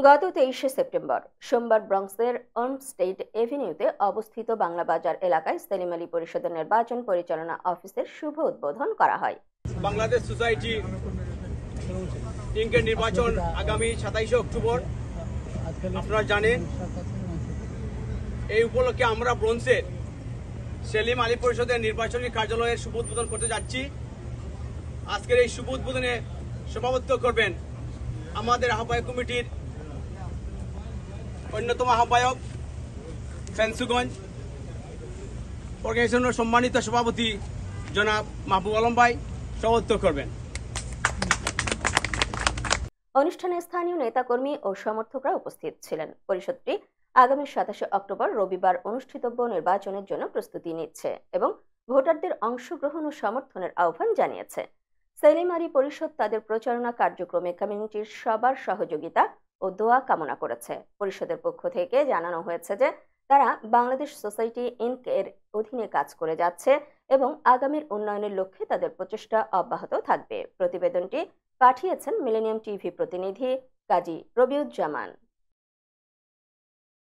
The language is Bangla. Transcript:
গত 23শে সেপ্টেম্বর সোমবার ব্রঙ্কসের অলমস্টেড এভিনিউতে অবস্থিত বাংলা বাজার এলাকায় সেলিম আলী পরিষদের নির্বাচন পরিচালনা অফিসের শুভ উদ্বোধন করা হয়। বাংলাদেশ সোসাইটি ইনকের নির্বাচন আগামী 27শে অক্টোবর। আপনারা জানেন, এই উপলক্ষে আমরা ব্রঙ্কসের সেলিম আলী পরিষদের নির্বাচনী কার্যালয়ের শুভ উদ্বোধন করতে যাচ্ছি। আজকের এই শুভ উদ্বোধনে সভাপতিত্ব করবেন আমাদের আহ্বায়ক কমিটির অন্যতম আহ্বায়ক ফেন্সুগঞ্জ অর্গানাইজেশনের সম্মানিত সভাপতি জনাব মাহবুব আলম ভাই সভাপতিত্ব করবেন। অনুষ্ঠানে স্থানীয় নেতাকর্মী ও সমর্থকরা উপস্থিত ছিলেন। পরিষদটি আগামী 27শে অক্টোবর রবিবার অনুষ্ঠিতব্য নির্বাচনের জন্য প্রস্তুতি নিচ্ছে এবং ভোটারদের অংশগ্রহণ ও সমর্থনের আহ্বান জানিয়েছে। সেলিম আলী পরিষদ তাদের প্রচারণা কার্যক্রমে কমিউনিটির সবার সহযোগিতা ও দোয়া কামনা করেছে। পরিষদের পক্ষ থেকে জানানো হয়েছে যে তারা বাংলাদেশ সোসাইটি ইনক এর অধীনে কাজ করে যাচ্ছে এবং আগামীর উন্নয়নের লক্ষ্যে তাদের প্রচেষ্টা অব্যাহত থাকবে। প্রতিবেদনটি পাঠিয়েছেন মিলেনিয়াম টিভি প্রতিনিধি কাজী রবিউজ্জামান।